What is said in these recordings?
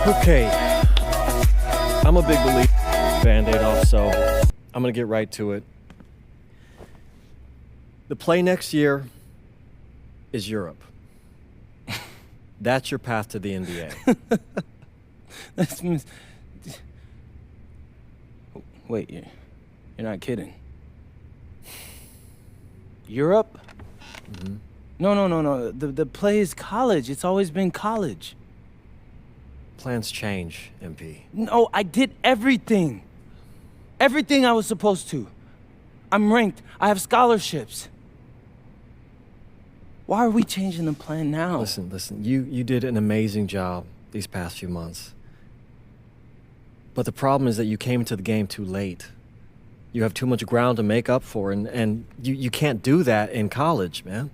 Okay, I'm a big believer in Band-Aid off, so I'm gonna get right to it. The play next year is Europe. That's your path to the NBA. Wait, you're not kidding. Europe? Mm-hmm. No. The play is college. It's always been college. Plans change, MP. No, I did everything. Everything I was supposed to. I'm ranked. I have scholarships. Why are we changing the plan now? Listen, you did an amazing job these past few months. But the problem is that you came into the game too late. You have too much ground to make up for, and you can't do that in college, man.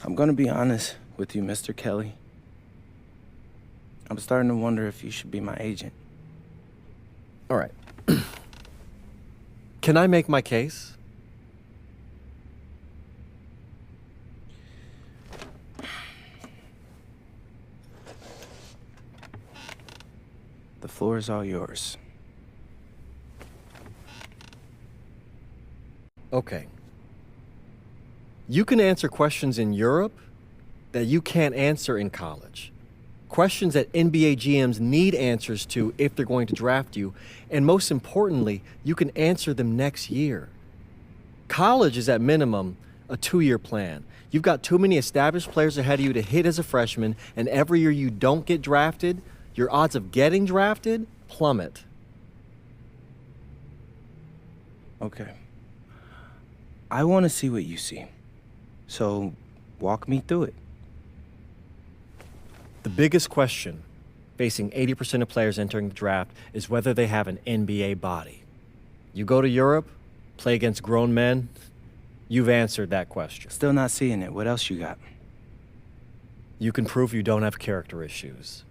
I'm gonna be honest with you, Mr. Kelly. I'm starting to wonder if you should be my agent. All right. Can I make my case? The floor is all yours. Okay. You can answer questions in Europe that you can't answer in college. Questions that NBA GMs need answers to if they're going to draft you. And most importantly, you can answer them next year. College is at minimum a 2-year plan. You've got too many established players ahead of you to hit as a freshman, and every year you don't get drafted, your odds of getting drafted plummet. Okay. I want to see what you see. So, walk me through it. The biggest question facing 80% of players entering the draft is whether they have an NBA body. You go to Europe, play against grown men, you've answered that question. Still not seeing it. What else you got? You can prove you don't have character issues.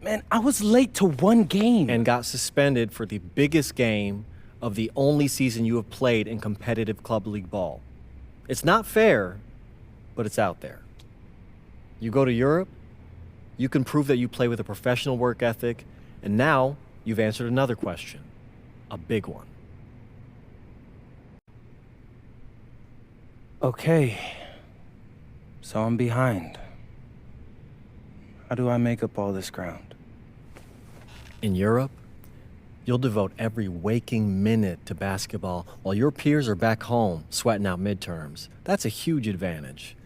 Man, I was late to one game. And got suspended for the biggest game of the only season you have played in competitive club league ball. It's not fair, but it's out there. You go to Europe, you can prove that you play with a professional work ethic, and now you've answered another question, a big one. Okay, so I'm behind. How do I make up all this ground? In Europe, you'll devote every waking minute to basketball while your peers are back home sweating out midterms. That's a huge advantage.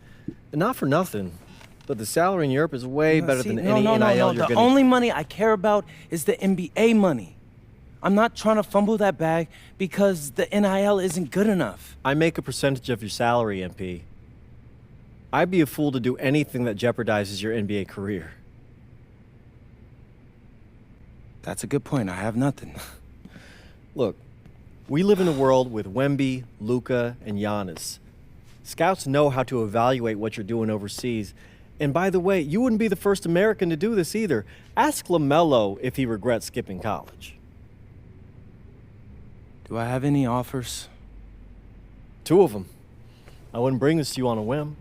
And not for nothing, but the salary in Europe is way better than any NIL you're The getting. only money I care about is the NBA money. I'm not trying to fumble that bag because the NIL isn't good enough. I make a percentage of your salary, MP. I'd be a fool to do anything that jeopardizes your NBA career. That's a good point. I have nothing. Look, we live in a world with Wemby, Luka, and Giannis. Scouts know how to evaluate what you're doing overseas. And by the way, you wouldn't be the first American to do this either. Ask LaMelo if he regrets skipping college. Do I have any offers? 2 of them. I wouldn't bring this to you on a whim.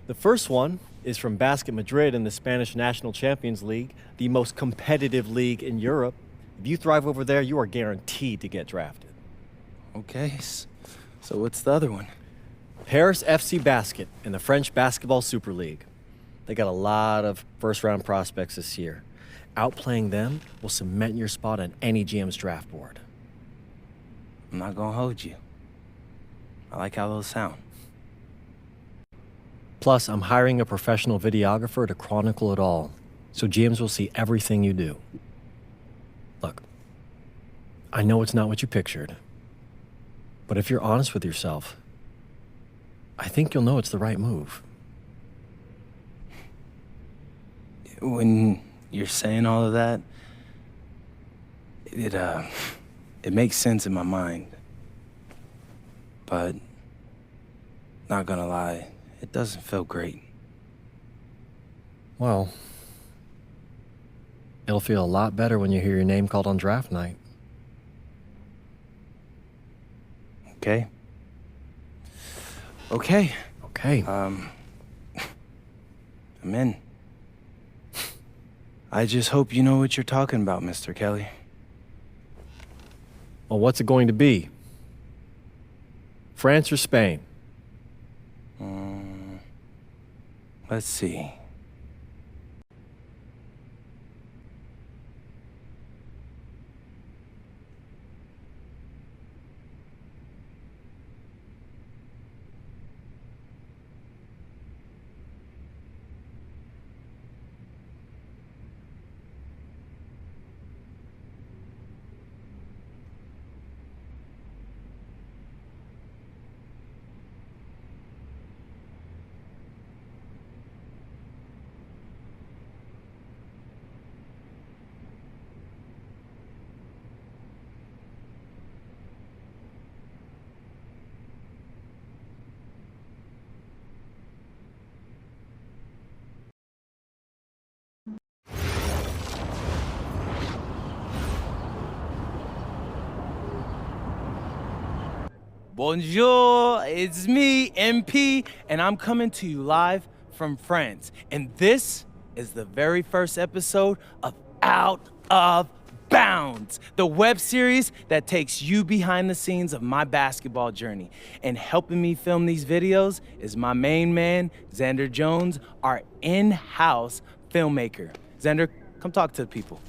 The first one is from Basket Madrid in the Spanish National Champions League, the most competitive league in Europe. If you thrive over there, you are guaranteed to get drafted. Okay, so what's the other one? Paris FC Basket in the French Basketball Super League. They got a lot of first-round prospects this year. Outplaying them will cement your spot on any GM's draft board. I'm not gonna hold you. I like how those sound. Plus, I'm hiring a professional videographer to chronicle it all, so GMs will see everything you do. Look, I know it's not what you pictured, but if you're honest with yourself, I think you'll know it's the right move. When you're saying all of that, it makes sense in my mind. But, not gonna lie, it doesn't feel great. Well, it'll feel a lot better when you hear your name called on draft night. okay? Okay. Okay. I'm in. I just hope you know what you're talking about, Mr. Kelly. Well, what's it going to be? France or Spain? Let's see. Bonjour, it's me, MP, and I'm coming to you live from France. And this is the very first episode of Out of Bounds, the web series that takes you behind the scenes of my basketball journey. And helping me film these videos is my main man, Xander Jones, our in-house filmmaker. Xander, come talk to the people.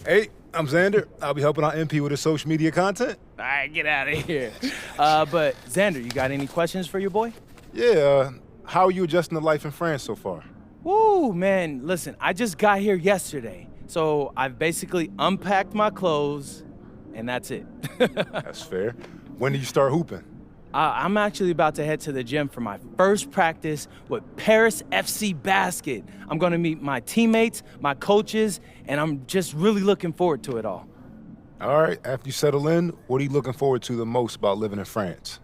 Hey, I'm Xander. I'll be helping out MP with his social media content. All right, get out of here. But Xander, you got any questions for your boy? Yeah, how are you adjusting to life in France so far? Woo, man, listen, I just got here yesterday. So I've basically unpacked my clothes, and that's it. That's fair. When do you start hooping? I'm actually about to head to the gym for my first practice with Paris FC Basket. I'm gonna meet my teammates, my coaches, and I'm just really looking forward to it all. All right, after you settle in, what are you looking forward to the most about living in France?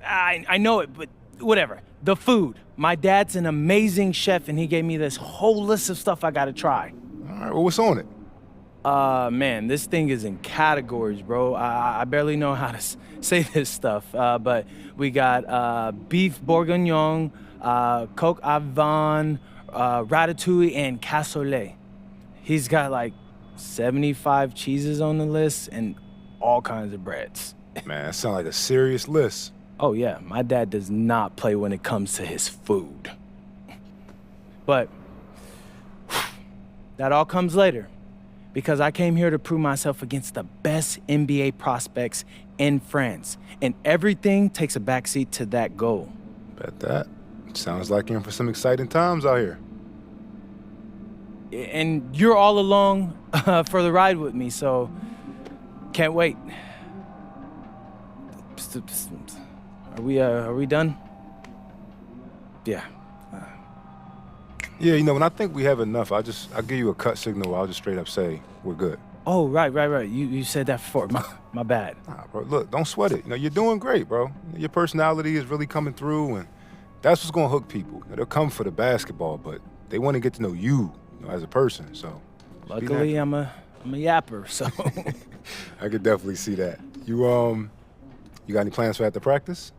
I know it, but whatever. The food. My dad's an amazing chef, and he gave me this whole list of stuff I gotta try. All right, well, what's on it? Man, this thing is in categories, bro. I barely know how to say this stuff, but we got beef bourguignon, coq au vin, ratatouille, and cassoulet. He's got like 75 cheeses on the list and all kinds of breads. Man, that sounds like a serious list. Oh yeah, my dad does not play when it comes to his food. But that all comes later, because I came here to prove myself against the best NBA prospects in France, and everything takes a backseat to that goal. Bet that. Sounds like you're in for some exciting times out here. And you're all along for the ride with me, so can't wait. Are we done? Yeah. Yeah, you know, when I think we have enough, I'll give you a cut signal. I'll just straight up say we're good. Oh, right. You said that before. My bad. Nah, bro, look, don't sweat it. You know, you're doing great, bro. Your personality is really coming through, and that's what's gonna hook people. You know, they'll come for the basketball, but they want to get to know you, as a person. So, luckily, I'm a yapper, so. I could definitely see that. You got any plans for after practice?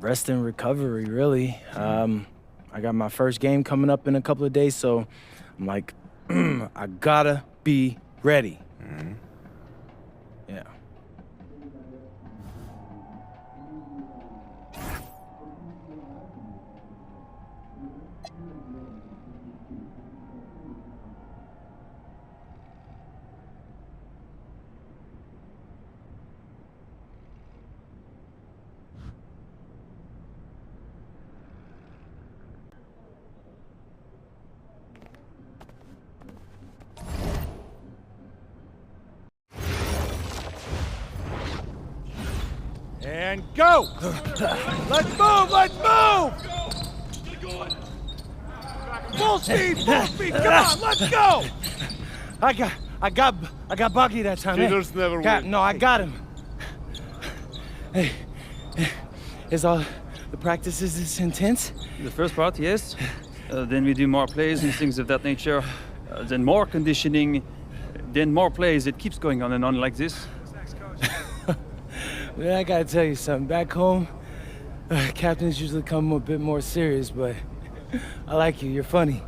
Rest and recovery, really. I got my first game coming up in a couple of days, so I'm like, I gotta be ready. Mm-hmm. Yeah. And go! Let's move! Full speed! Come on, let's go! I got Bucky that time. Cheaters never win. No, I got him. Hey, is all the practices this intense? The first part, yes. Then we do more plays and things of that nature. Then more conditioning. Then more plays. It keeps going on and on like this. Man, I gotta tell you something. Back home, captains usually come a bit more serious, but I like you. You're funny.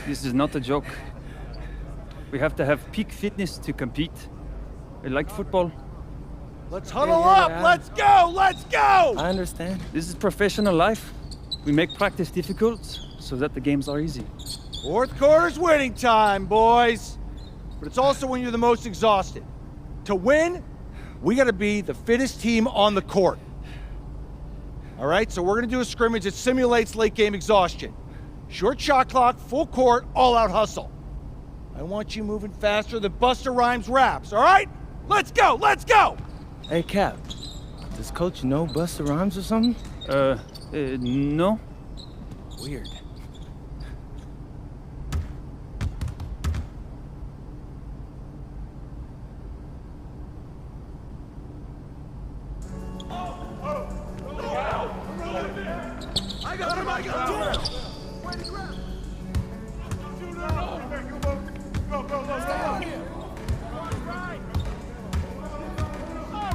This is not a joke. We have to have peak fitness to compete. I like football. Let's huddle Yeah, up. yeah. Let's go. Let's go. I understand. This is professional life. We make practice difficult so that the games are easy. Fourth quarter's winning time, boys. But it's also when you're the most exhausted. To win, we gotta be the fittest team on the court. All right, so we're gonna do a scrimmage that simulates late game exhaustion. Short shot clock, full court, all out hustle. I want you moving faster than Busta Rhymes raps, all right? Let's go, let's go! Hey, Cap. Does Coach know Busta Rhymes or something? No. Weird. I got him, I got him! Stay out here!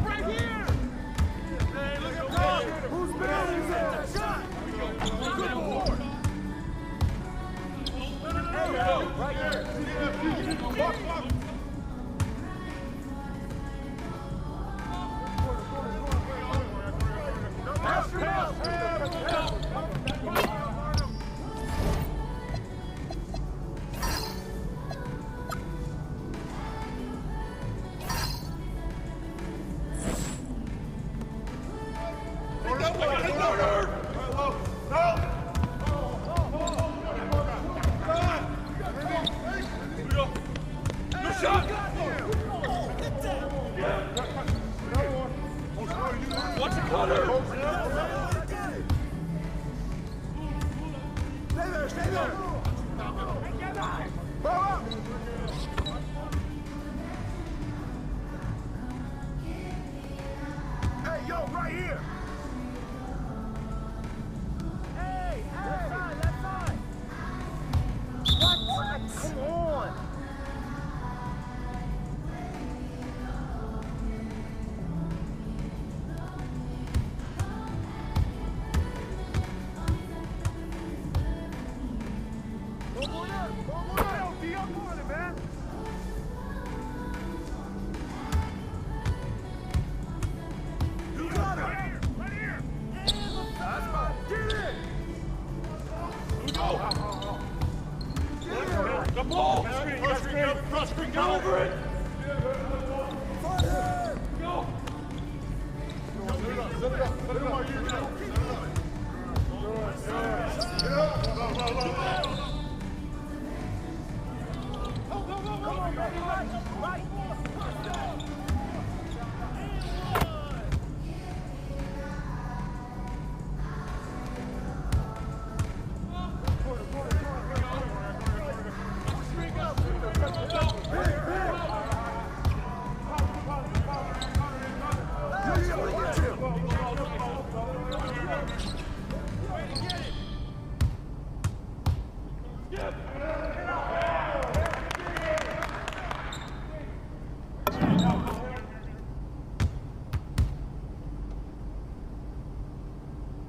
Right here! Who's bailing that shot? Good board! Right here! Stay there! Hey, yo, right here! Hey, left side, left side! What? Come on! The ball! Cross screen, get over it! Go!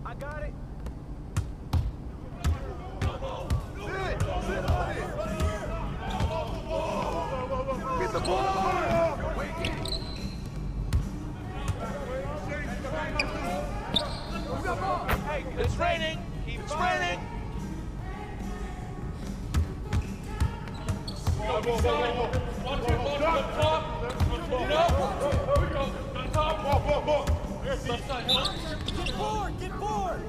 I got it. Get the ball. Hey, it's raining. It's raining. Get board! Get board!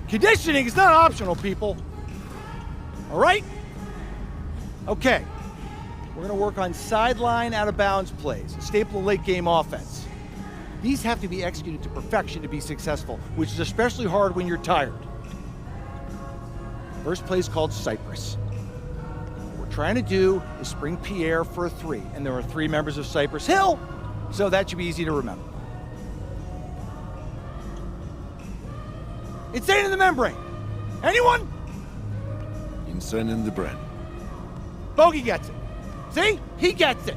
Conditioning is not optional, people. All right? Okay. we're going to work on sideline out-of-bounds plays, a staple of late-game offense. These have to be executed to perfection to be successful, which is especially hard when you're tired. First play is called Cypress. What we're trying to do is spring Pierre for a 3, and there are 3 members of Cypress Hill, so that should be easy to remember. Insane in the membrane. Anyone? Insane in the brain. Bogey gets it. See? He gets it.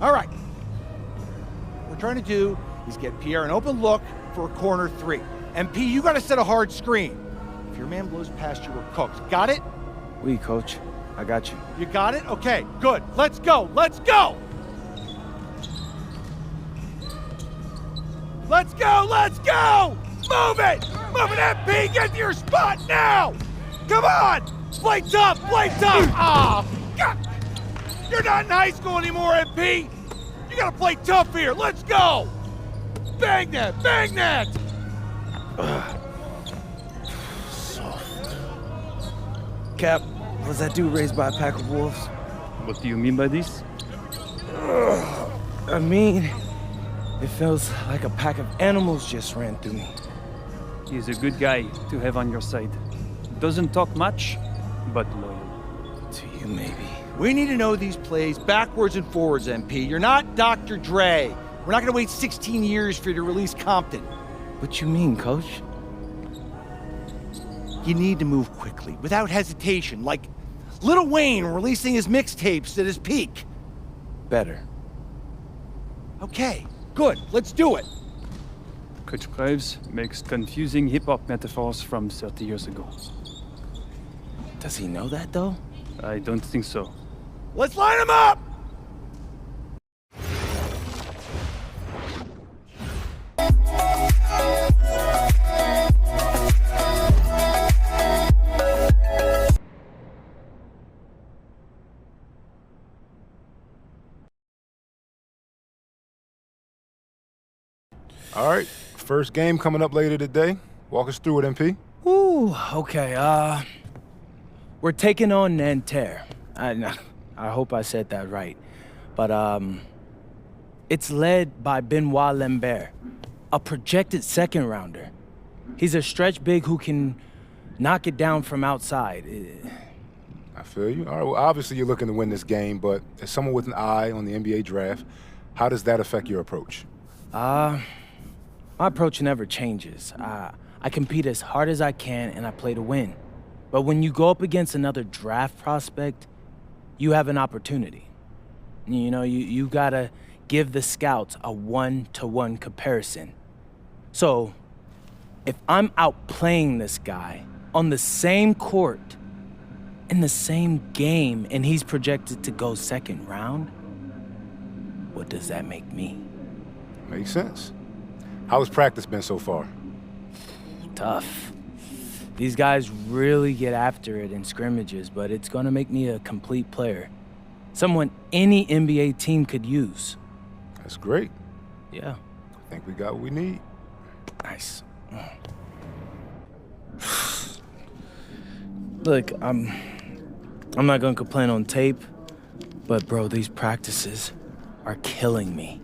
All right. What we're trying to do is get Pierre an open look for a corner 3. And P, you got to set a hard screen. If your man blows past you, we're cooked. Got it? Oui, coach. I got you. You got it? Okay, good. Let's go. Let's go. Let's go. Let's go. Move it. Move it, MP. Get to your spot now. Come on. Play tough. Play tough. Ah, God. You're not in high school anymore, MP. You got to play tough here. Let's go. Bang that. Bang that. Cap, was that dude raised by a pack of wolves? What do you mean by this? I mean, it feels like a pack of animals just ran through me. He's a good guy to have on your side. Doesn't talk much, but loyal. To you, maybe. We need to know these plays backwards and forwards, MP. You're not Dr. Dre. We're not going to wait 16 years for you to release Compton. What you mean, coach? You need to move quickly, without hesitation, like Lil Wayne releasing his mixtapes at his peak. Better. Okay, good. Let's do it. Coach Graves makes confusing hip-hop metaphors from 30 years ago. Does he know that, though? I don't think so. Let's line them up! All right, first game coming up later today. Walk us through it, MP. Ooh, okay, we're taking on Nanterre. I hope I said that right. But, it's led by Benoit Lambert, a projected second rounder. He's a stretch big who can knock it down from outside. I feel you. All right, well, obviously you're looking to win this game, but as someone with an eye on the NBA draft, how does that affect your approach? My approach never changes. I compete as hard as I can and I play to win. But when you go up against another draft prospect, you have an opportunity. You know, you gotta give the scouts a 1-to-1 comparison. So, if I'm outplaying this guy on the same court, in the same game, and he's projected to go second round, what does that make me? Makes sense. How has practice been so far? Tough. These guys really get after it in scrimmages, but it's gonna make me a complete player. Someone any NBA team could use. That's great. Yeah. I think we got what we need. Nice. Look, I'm not gonna complain on tape, but bro, these practices are killing me.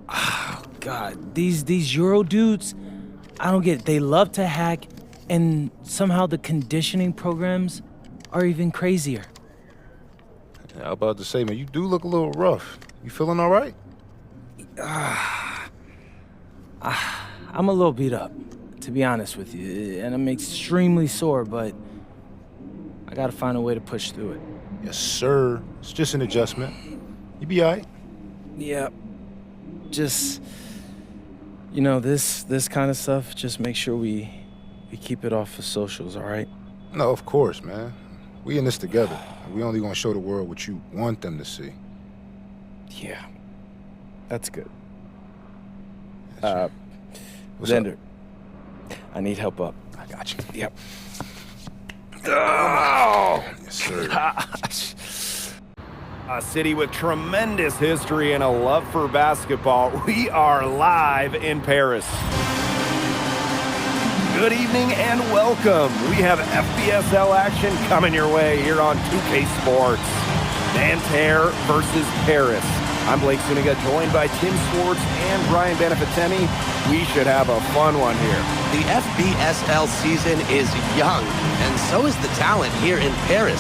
Oh, God, these Euro dudes, I don't get it. They love to hack, and somehow the conditioning programs are even crazier. Yeah, I was about to say, man, you do look a little rough. You feeling all right? I'm a little beat up, to be honest with you, and I'm extremely sore, but I gotta find a way to push through it. Yes, sir. It's just an adjustment. You be all right. Yeah, just, you know, this kind of stuff, just make sure we keep it off the socials, all right? No, of course, man. We in this together. We only gonna show the world what you want them to see. Yeah, that's good. What's Xander, up? I need help up. I got you. Yep. Oh! Yes, sir. A city with tremendous history and a love for basketball. We are live in Paris. Good evening and welcome. We have FBSL action coming your way here on 2K Sports. Nanterre versus Paris. I'm Blake Zuniga, joined by Tim Swartz and Brian Beneficeni. We should have a fun one here. The FBSL season is young, and so is the talent here in Paris.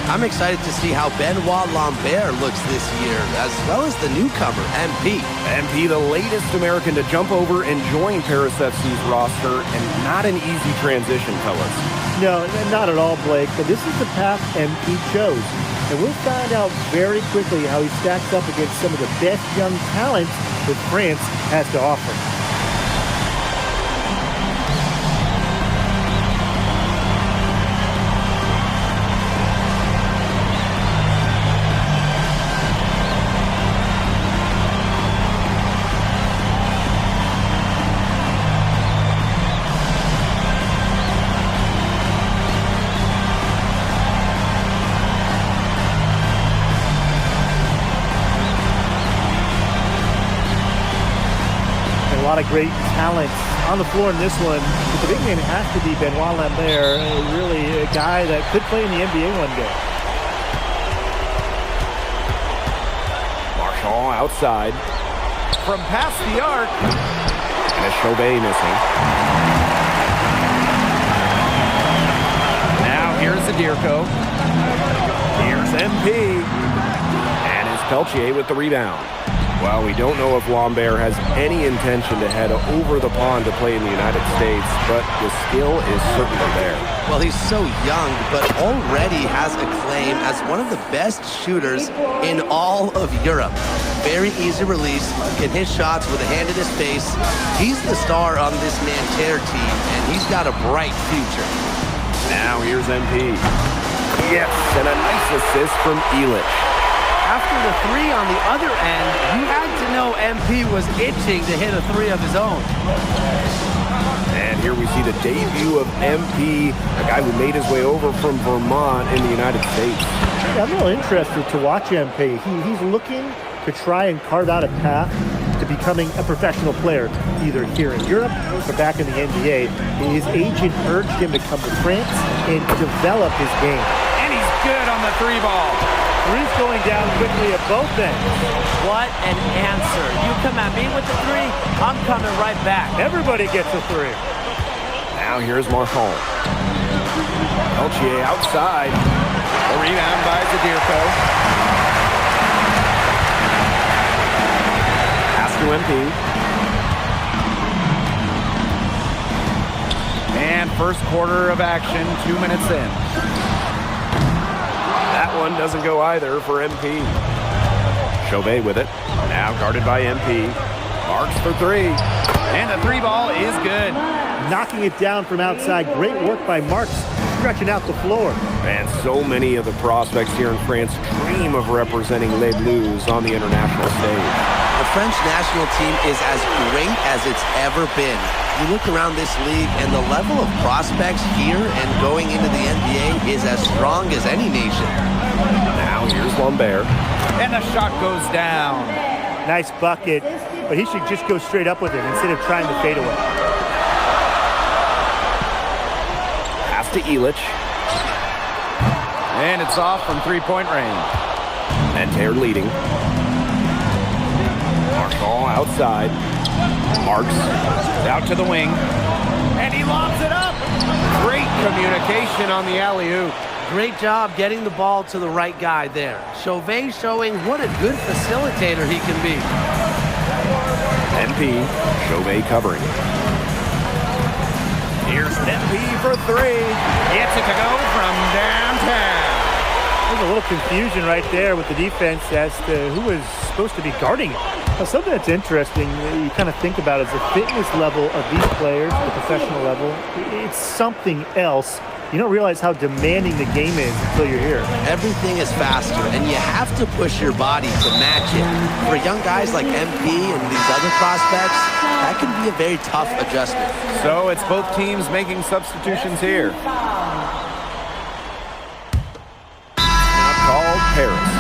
I'm excited to see how Benoit Lambert looks this year, as well as the newcomer, MP. MP, the latest American to jump over and join Paris FC's roster, and not an easy transition, fellas. No, not at all, Blake, but this is the path MP chose. And we'll find out very quickly how he stacks up against some of the best young talents that France has to offer. A lot of great talent on the floor in this one. But the big man has to be Benoit Lambert, really a guy that could play in the NBA one day. Marchand outside. From past the arc. And a Chauvet missing. Now here's Adirko. Here's MP. And it's Peltier with the rebound. Well, we don't know if Lambert has any intention to head over the pond to play in the United States, but the skill is certainly there. Well, he's so young, but already has a claim as one of the best shooters in all of Europe. Very easy release, can hit shots with a hand in his face. He's the star on this Nanterre team, and he's got a bright future. Now here's MP. Yes, and a nice assist from Elich. After the three on the other end, you had to know MP was itching to hit a three of his own. And here we see the debut of MP, a guy who made his way over from Vermont in the United States. Yeah, I'm real interested to watch MP. He's looking to try and carve out a path to becoming a professional player, either here in Europe or back in the NBA. His agent urged him to come to France and develop his game. And he's good on the three ball. Three's going down quickly at both ends. What an answer. You come at me with the three, I'm coming right back. Everybody gets a three. Now here's Marchand. Peltier outside. A rebound by Zadirko. Pass to MP. And first quarter of action, 2 minutes in. That one doesn't go either for MP. Chauvet with it. Now guarded by MP. Marks for three. And the three ball is good. Knocking it down from outside. Great work by Marks, stretching out the floor. And so many of the prospects here in France dream of representing Les Bleus on the international stage. The French national team is as great as it's ever been. You look around this league, and the level of prospects here and going into the NBA is as strong as any nation. Now here's Lambert. And the shot goes down. Nice bucket, but he should just go straight up with it instead of trying to fade away. Pass to Elich. And it's off from three-point range. Nanterre leading. Marchand outside. Marks out to the wing. And he lobs it up. Great communication on the alley-oop. Great job getting the ball to the right guy there. Chauvet showing what a good facilitator he can be. MP, Chauvet covering. Here's MP for three. Gets it to go from downtown. There's a little confusion right there with the defense as to who is supposed to be guarding it. Now, something that's interesting that you kind of think about is the fitness level of these players at the professional level. It's something else. You don't realize how demanding the game is until you're here. Everything is faster, and you have to push your body to match it. For young guys like MP and these other prospects, that can be a very tough adjustment. So it's both teams making substitutions here. Now called Paris.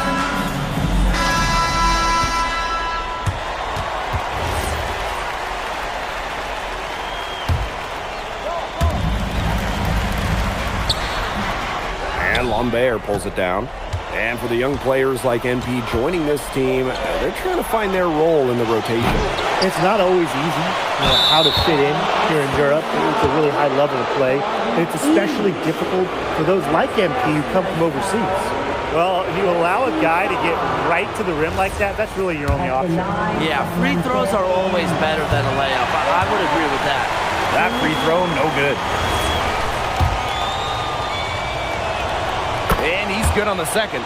And Lambert pulls it down. And for the young players like MP joining this team, they're trying to find their role in the rotation. It's not always easy, how to fit in here in Europe. It's a really high level of play. And it's especially difficult for those like MP who come from overseas. Well, if you allow a guy to get right to the rim like that, that's really your only option. Yeah, free throws are always better than a layup. I would agree with that. That free throw, no good. And he's good on the second.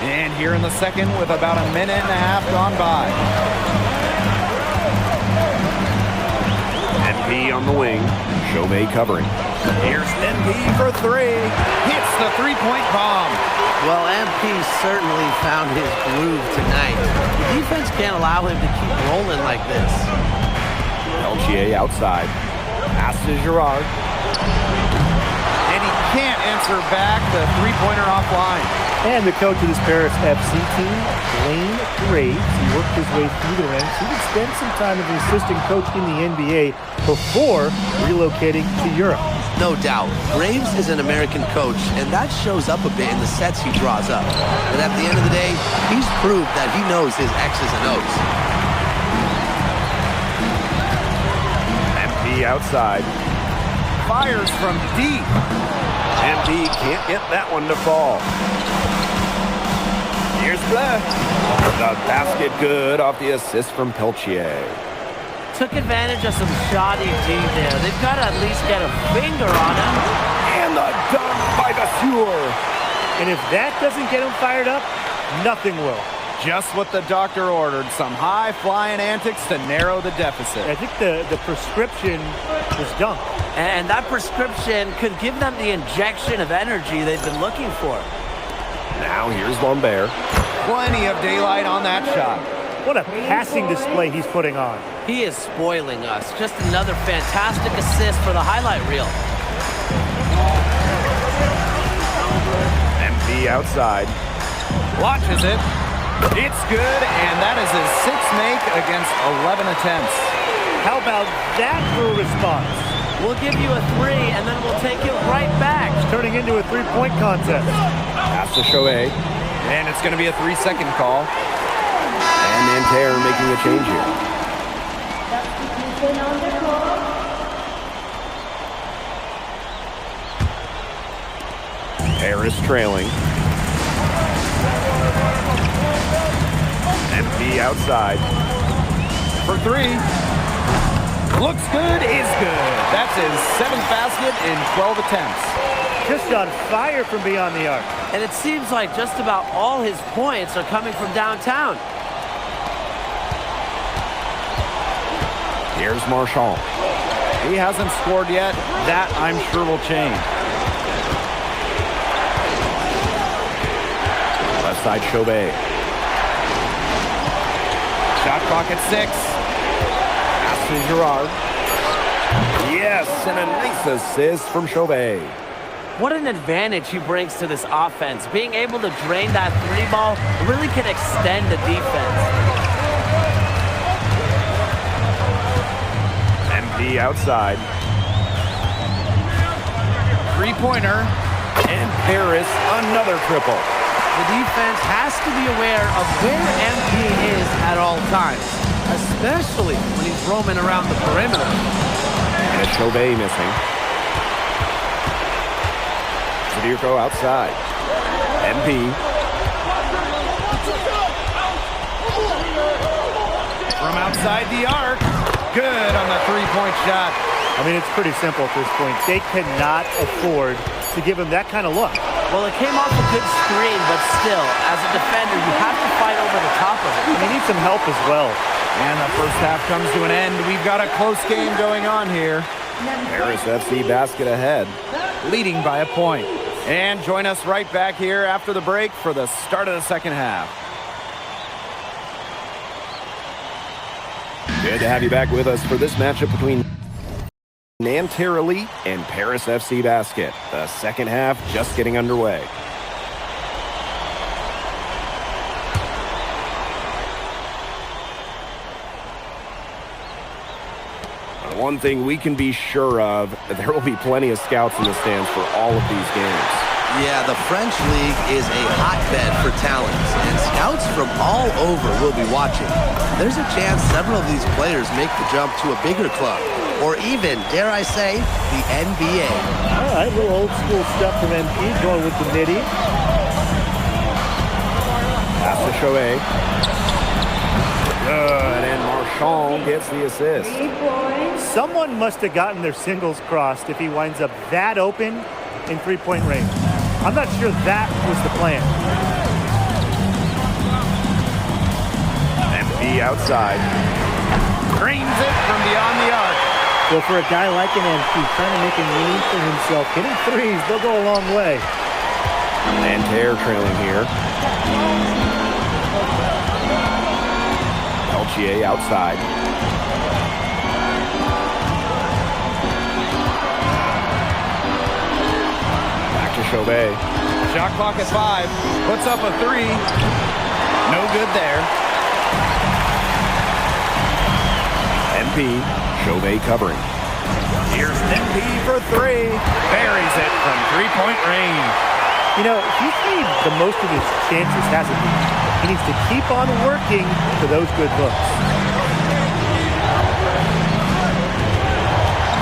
And here in the second with about a minute and a half gone by. MP on the wing. Chauvet covering. Here's MP for three. Hits the three-point bomb. Well, MP certainly found his groove tonight. The defense can't allow him to keep rolling like this. Peltier outside. Pass to Girard. And he can't answer back the three-pointer offline. And the coach of this Paris FC team, Blaine Graves, he worked his way through the ranks. He would spend some time as an assistant coach in the NBA before relocating to Europe. No doubt. Graves is an American coach, and that shows up a bit in the sets he draws up. But at the end of the day, he's proved that he knows his X's and O's. MP outside. Fires from deep. MP can't get that one to fall. Here's Bleu. The basket good off the assist from Peltier. Took advantage of some shoddy D there. They've got to at least get a finger on him. And the dunk by Vasseur. And if that doesn't get him fired up, nothing will. Just what the doctor ordered. Some high-flying antics to narrow the deficit. I think the prescription was dunk. And that prescription could give them the injection of energy they've been looking for. Now here's Lambert. Plenty of daylight on that shot. What a passing display he's putting on. He is spoiling us. Just another fantastic assist for the highlight reel. MP outside. Launches it. It's good, and that is his sixth make against 11 attempts. How about that for a response? We'll give you a three, and then we'll take it right back. It's turning into a three-point contest. Pass to Chauvet. And it's going to be a 3-second call. And Nanterre making a change here. Paris trailing. MP outside. For three. Looks good, is good. That's his 7th basket in 12 attempts. Just on fire from beyond the arc. And it seems like just about all his points are coming from downtown. Here's Marchand. He hasn't scored yet. That, I'm sure, will change. Left side, Chauvet. Shot clock at 6. Pass to Girard. Yes, and a nice assist from Chauvet. What an advantage he brings to this offense. Being able to drain that three ball really can extend the defense. MP outside. Three-pointer. And Paris, another triple. The defense has to be aware of where MP is at all times, especially when he's roaming around the perimeter. And Chauvet missing. Zadirko outside. MP. From outside the arc. Good on the three-point shot. I mean, it's pretty simple at this point. They cannot afford to give him that kind of look. Well, it came off a good screen, but still, as a defender, you have to fight over the top of it. And he needs some help as well. And the first half comes to an end. We've got a close game going on here. Paris FC basket ahead, leading by a point. And join us right back here after the break for the start of the second half. Good to have you back with us for this matchup between Nanterre Elite and Paris FC Basket. The second half just getting underway. One thing we can be sure of, there will be plenty of scouts in the stands for all of these games. Yeah, the French league is a hotbed for talents, and scouts from all over will be watching. There's a chance several of these players make the jump to a bigger club, or even, dare I say, the NBA. All right, a little old school stuff from MP, going with the midi. Pass to Chauvet. Good, and Marchand gets the assist. Someone must have gotten their singles crossed if he winds up that open in three-point range. I'm not sure that was the plan. MP outside. Drains it from beyond the arc. Well, for a guy like an MP, trying to make a name for himself, hitting threes, they'll go a long way. Nanterre trailing here. Peltier outside. Back to Chauvet. Shot clock at 5. Puts up a 3. No good there. MP, Chauvet covering. Here's MP for 3. Buries it from three-point range. You know, he's made the most of his chances, hasn't he? He needs to keep on working for those good looks.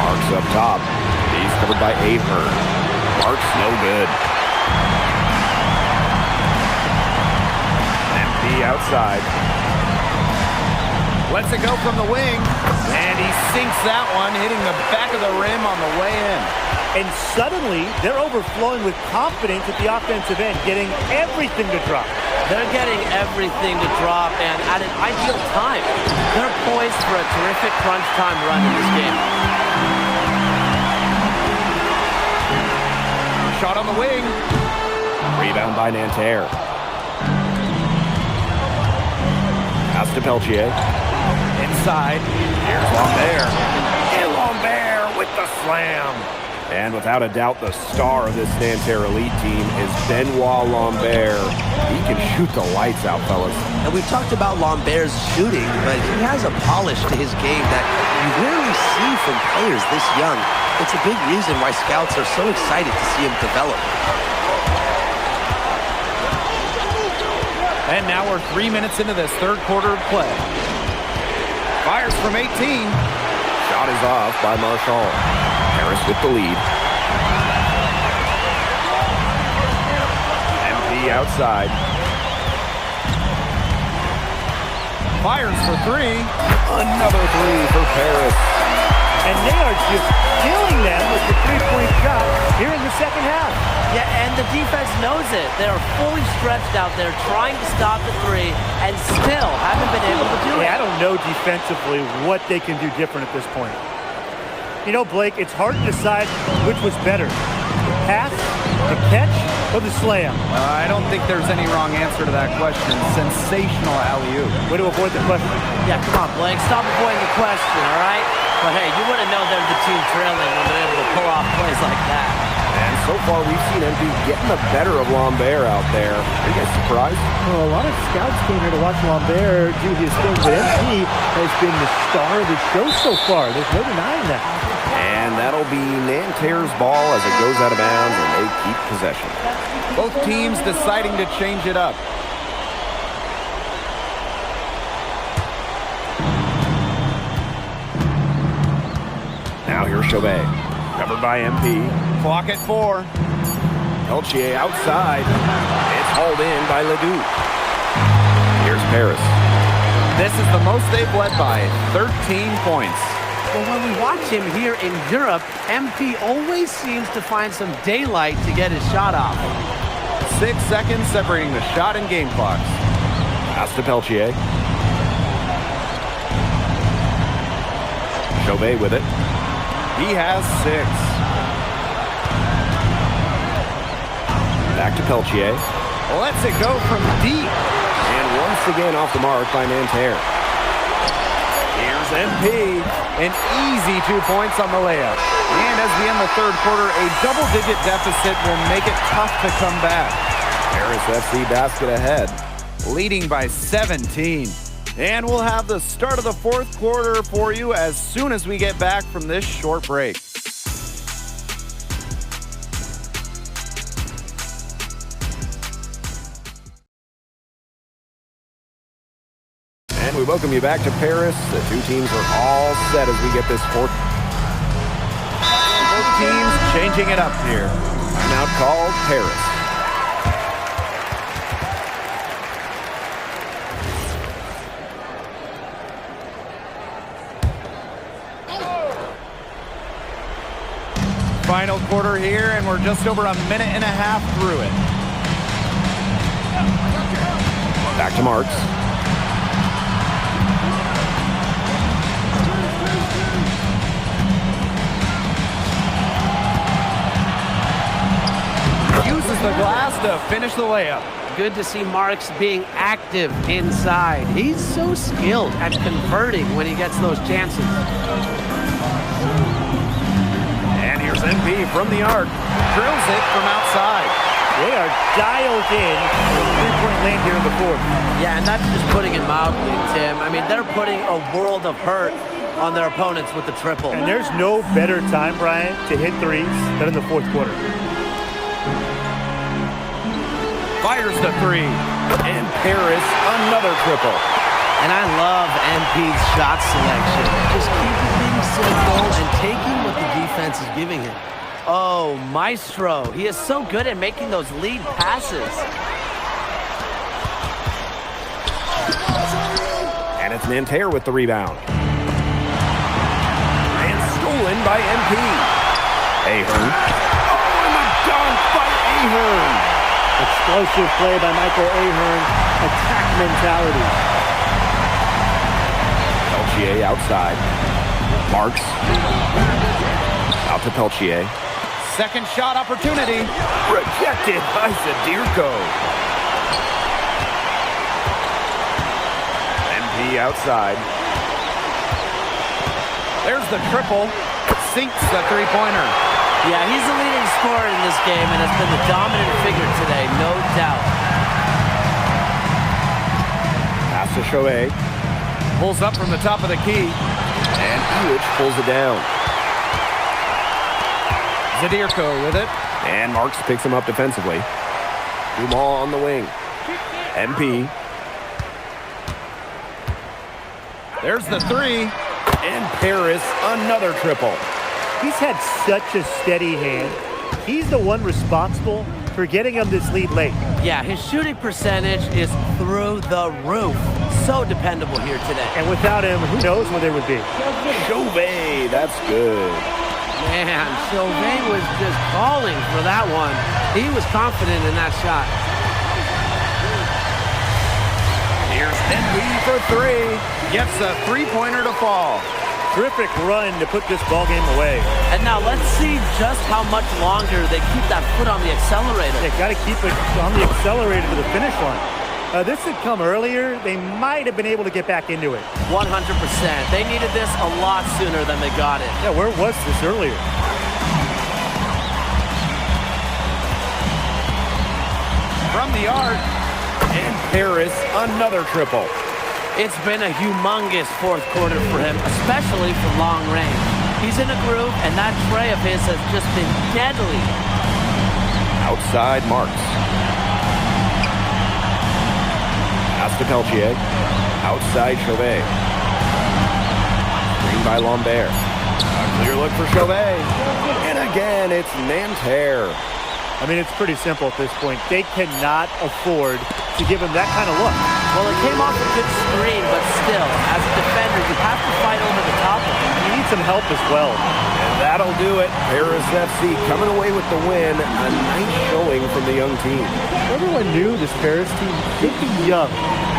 Marks up top. He's covered by Ahern. Marks no good. MP outside. Lets it go from the wing. And he sinks that one, hitting the back of the rim on the way in. And suddenly, they're overflowing with confidence at the offensive end, getting everything to drop. They're getting everything to drop, and at an ideal time. They're poised for a terrific crunch time run in this game. Shot on the wing. Rebound by Nanterre. Pass to Peltier. Inside. Here's Lambert. And Lambert with the slam. And without a doubt, the star of this Nanterre elite team is Benoit Lambert. He can shoot the lights out, fellas. And we've talked about Lambert's shooting, but he has a polish to his game that you rarely see from players this young. It's a big reason why scouts are so excited to see him develop. And now we're 3 minutes into this third quarter of play. Fires from 18. Shot is off by Marchand. Harris with the lead. MP outside. Fires for 3. Another 3 for Paris. And they are just killing them with the three-point shot here in the second half. Yeah, and the defense knows it. They're fully stretched out there trying to stop the 3 and still haven't been able to do it. I don't know defensively what they can do different at this point. You know, Blake, it's hard to decide which was better, the pass, the catch, or the slam. I don't think there's any wrong answer to that question. Sensational alley-oop. Way to avoid the question. Yeah, come on, Blake. Stop avoiding the question, all right? But hey, you wouldn't know they're the team trailing when they're able to pull off plays like that. And so far, we've seen MP getting the better of Lambert out there. Are you guys surprised? Well, a lot of scouts came here to watch Lambert do his thing, but MP has been the star of the show so far. There's no denying that. And that'll be Nanterre's ball as it goes out of bounds, and they keep possession. Both teams deciding to change it up. Now here's Chauvet. Covered by MP. Clock at 4. Peltier outside. It's hauled in by Ledoux. Here's Paris. This is the most they've led by, 13 points. Well, when we watch him here in Europe, MP always seems to find some daylight to get his shot off. 6 seconds separating the shot and game clocks. Pass to Peltier. Chauvet with it. He has 6. Back to Peltier. Lets it go from deep. And once again off the mark by Nanterre. Here's MP. An easy 2 points on the layup. And as we end the third quarter, a double-digit deficit will make it tough to come back. Paris FC basket ahead. Leading by 17. And we'll have the start of the fourth quarter for you as soon as we get back from this short break. And we welcome you back to Paris. The two teams are all set as we get this fourth. Both teams changing it up here. Now called Paris. Final quarter here, and we're just over a minute and a half through it. Back to Marks. Uses the glass to finish the layup. Good to see Marks being active inside. He's so skilled at converting when he gets those chances. And here's MP from the arc. Drills it from outside. They are dialed in for three-point land here in the fourth. Yeah, and that's just putting it mildly, Tim. I mean, they're putting a world of hurt on their opponents with the triple. And there's no better time, Brian, to hit threes than in the fourth quarter. Fires the three. And Paris, another triple. And I love MP's shot selection. Just keeping things simple and taking what the defense is giving him. Oh, maestro. He is so good at making those lead passes. And it's Nanterre with the rebound. And stolen by MP. Ahern. Oh, and the dunk by Ahern. Explosive play by Michael Ahern. Attack mentality. Peltier outside. Marks. Out to Peltier. Second shot opportunity. Rejected by Zadirko. MP outside. There's the triple. Sinks the three-pointer. Yeah, he's the leading scorer in this game and has been the dominant figure today, no doubt. Pass to Chauvet. Pulls up from the top of the key. And Elich pulls it down. Zadirko with it. And Marks picks him up defensively. Dumas on the wing. MP. There's the three. And Paris, another triple. He's had such a steady hand. He's the one responsible for getting him this lead late. Yeah, his shooting percentage is through the roof. So dependable here today. And without him, who knows where they would be. Chauvet, that's good. Man, Chauvet was just calling for that one. He was confident in that shot. Here's Henry for three. Gets a three-pointer to fall. Terrific run to put this ball game away. And now let's see just how much longer they keep that foot on the accelerator. They got to keep it on the accelerator to the finish line. This had come earlier. They might have been able to get back into it. 100%. They needed this a lot sooner than they got it. Yeah, where was this earlier? From the arc. And Paris, another triple. It's been a humongous fourth quarter for him, especially from long range. He's in a groove, and that tray of his has just been deadly. Outside Marks. Pass to Peltier. Outside Chauvet. Screen by Lambert. A clear look for Chauvet. And again, it's Nanterre. I mean, it's pretty simple at this point. They cannot afford to give him that kind of look. Well, it came off a good screen, but still, as a defender, you have to fight over the top of it. He needs some help as well. And that'll do it. Paris FC coming away with the win. A nice showing from the young team. Everyone knew this Paris team could be young,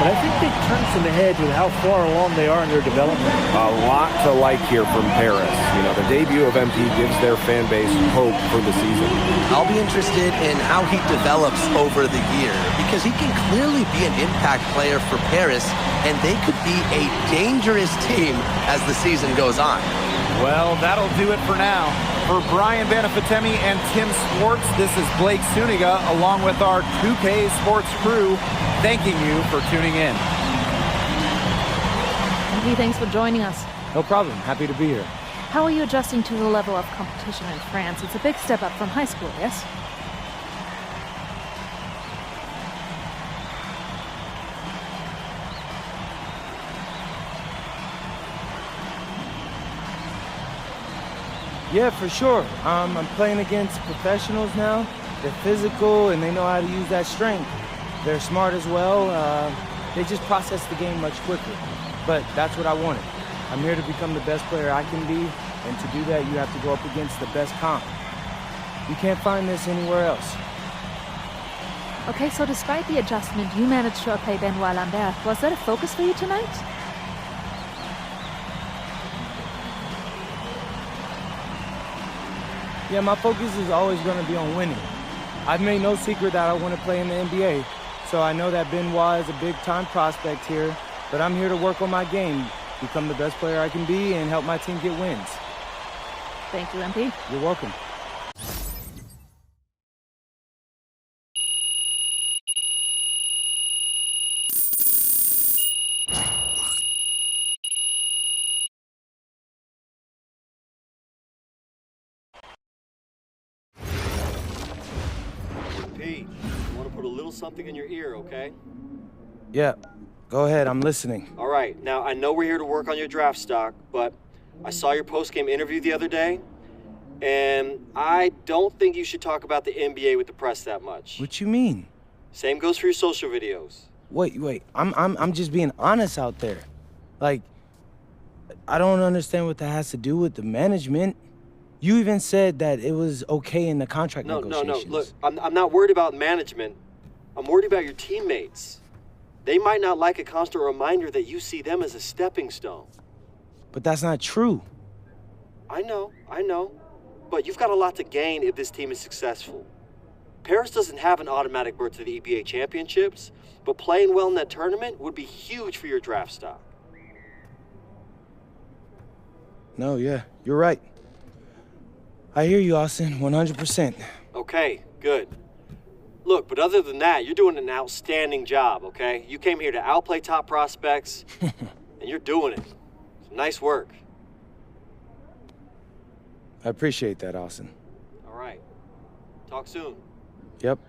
but I think they've turned some heads with how far along they are in their development. A lot to like here from Paris. You know, the debut of MP gives their fan base hope for the season. I'll be interested in how he develops over the year because he can clearly be an impact player for Paris, and they could be a dangerous team as the season goes on. Well, that'll do it for now. For Brian Banafitemi and Tim Swartz, this is Blake Suniga along with our 2K Sports crew, thanking you for tuning in. MP, thanks for joining us. No problem. Happy to be here. How are you adjusting to the level of competition in France? It's a big step up from high school, yes? Yeah, for sure. I'm playing against professionals now. They're physical and they know how to use that strength. They're smart as well. They just process the game much quicker. But that's what I wanted. I'm here to become the best player I can be, and to do that, you have to go up against the best comp. You can't find this anywhere else. Okay, so despite the adjustment, you managed to outplay Benoit Lambert. Was that a focus for you tonight? Yeah, my focus is always going to be on winning. I've made no secret that I want to play in the NBA, so I know that Benoit is a big-time prospect here, but I'm here to work on my game, become the best player I can be, and help my team get wins. Thank you, MP. You're welcome. Pete, I want to put a little something in your ear, okay? Yeah, go ahead, I'm listening. All right, now I know we're here to work on your draft stock, but I saw your post-game interview the other day, and I don't think you should talk about the NBA with the press that much. What you mean? Same goes for your social videos. Wait, I'm just being honest out there. Like, I don't understand what that has to do with the management. You even said that it was okay in the contract negotiations. No, look, I'm not worried about management. I'm worried about your teammates. They might not like a constant reminder that you see them as a stepping stone. But that's not true. I know. But you've got a lot to gain if this team is successful. Paris doesn't have an automatic berth to the EBA championships, but playing well in that tournament would be huge for your draft stock. No, yeah, you're right. I hear you, Austin, 100%. Okay, good. Look, but other than that, you're doing an outstanding job, okay? You came here to outplay top prospects, and you're doing it. Nice work. I appreciate that, Austin. All right. Talk soon. Yep.